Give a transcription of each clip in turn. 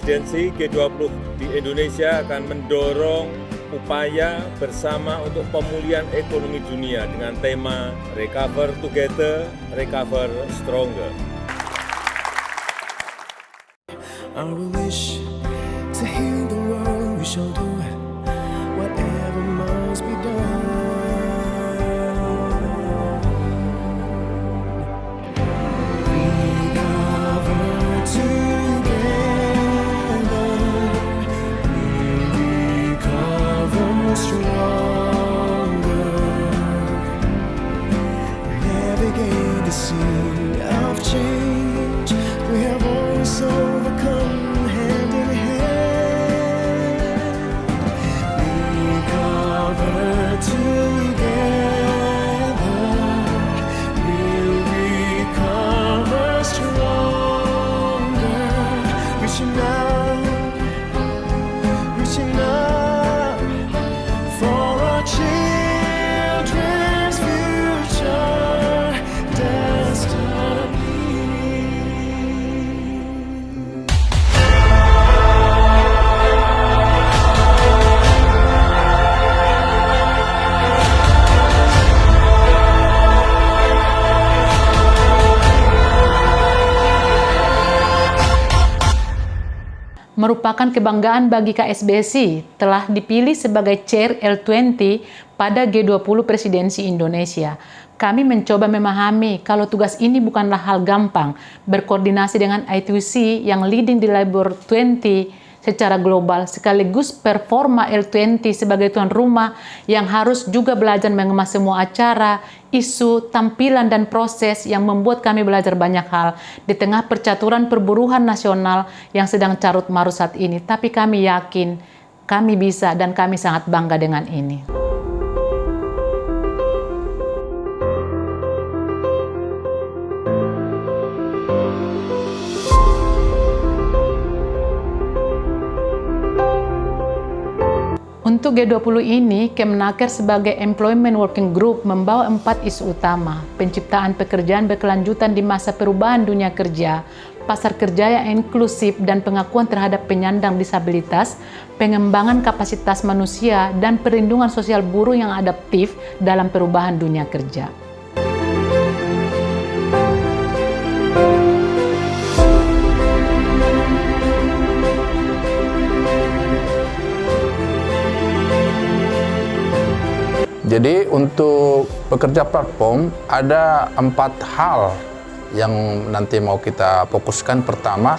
presidensi G20 di Indonesia akan mendorong upaya bersama untuk pemulihan ekonomi dunia dengan tema Recover Together, Recover Stronger. Our wish to heal the world, we shall do whatever must be done. Merupakan kebanggaan bagi KSBSI telah dipilih sebagai Chair L20 pada G20 Presidensi Indonesia. Kami mencoba memahami kalau tugas ini bukanlah hal gampang, berkoordinasi dengan ITUC yang leading di Labor 20 secara global, sekaligus performa L20 sebagai tuan rumah yang harus juga belajar mengemas semua acara, isu, tampilan, dan proses yang membuat kami belajar banyak hal di tengah percaturan perburuhan nasional yang sedang carut marut saat ini. Tapi kami yakin kami bisa dan kami sangat bangga dengan ini. Untuk G20 ini, Kemenaker sebagai Employment Working Group membawa 4 isu utama: penciptaan pekerjaan berkelanjutan di masa perubahan dunia kerja, pasar kerja yang inklusif dan pengakuan terhadap penyandang disabilitas, pengembangan kapasitas manusia, dan perlindungan sosial buruh yang adaptif dalam perubahan dunia kerja. Jadi untuk pekerja platform ada 4 hal yang nanti mau kita fokuskan. Pertama,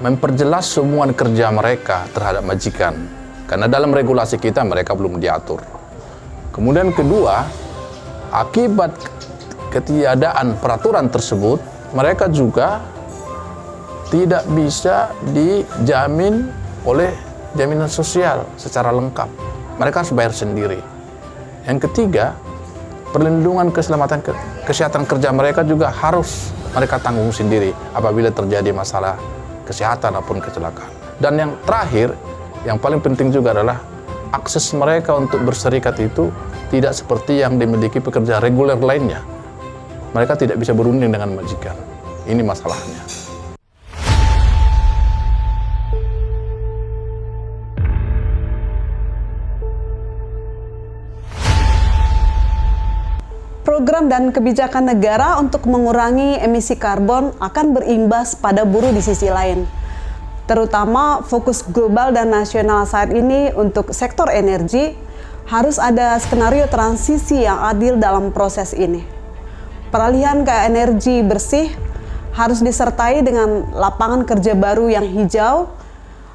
memperjelas semua kerja mereka terhadap majikan, karena dalam regulasi kita mereka belum diatur. Kemudian kedua, akibat ketiadaan peraturan tersebut, mereka juga tidak bisa dijamin oleh jaminan sosial secara lengkap. Mereka harus bayar sendiri. Yang ketiga, perlindungan keselamatan kesehatan kerja mereka juga harus mereka tanggung sendiri apabila terjadi masalah kesehatan maupun kecelakaan. Dan yang terakhir, yang paling penting juga adalah akses mereka untuk berserikat itu tidak seperti yang dimiliki pekerja reguler lainnya. Mereka tidak bisa berunding dengan majikan. Ini masalahnya. Program dan kebijakan negara untuk mengurangi emisi karbon akan berimbas pada buruh di sisi lain. Terutama fokus global dan nasional saat ini untuk sektor energi, harus ada skenario transisi yang adil dalam proses ini. Peralihan ke energi bersih harus disertai dengan lapangan kerja baru yang hijau,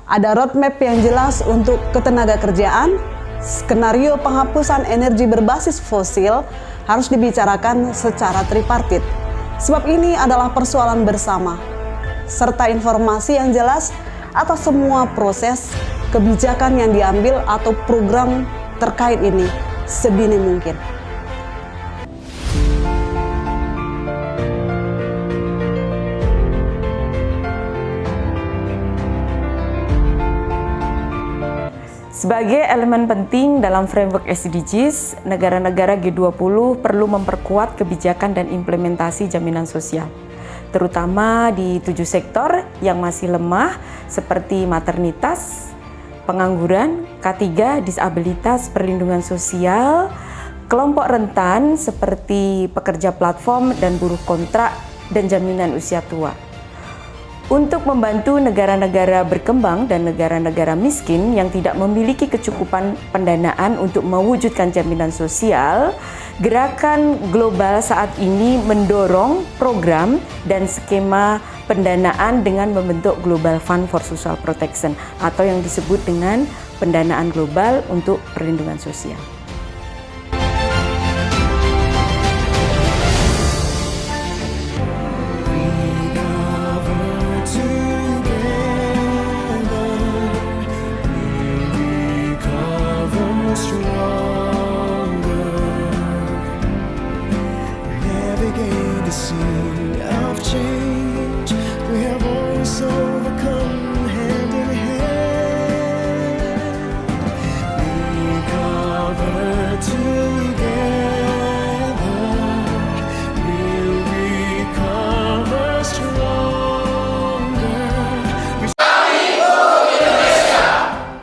ada roadmap yang jelas untuk ketenaga kerjaan, skenario penghapusan energi berbasis fosil harus dibicarakan secara tripartit, sebab ini adalah persoalan bersama, serta informasi yang jelas atas semua proses kebijakan yang diambil atau program terkait ini sedini mungkin. Sebagai elemen penting dalam framework SDGs, negara-negara G20 perlu memperkuat kebijakan dan implementasi jaminan sosial. terutama di 7 sektor yang masih lemah seperti maternitas, pengangguran, K3, disabilitas, perlindungan sosial, kelompok rentan seperti pekerja platform dan buruh kontrak, dan jaminan usia tua. Untuk membantu negara-negara berkembang dan negara-negara miskin yang tidak memiliki kecukupan pendanaan untuk mewujudkan jaminan sosial, Gerakan Global saat ini mendorong program dan skema pendanaan dengan membentuk Global Fund for Social Protection atau yang disebut dengan pendanaan global untuk perlindungan sosial.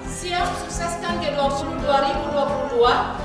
Siap sukseskan G20 2022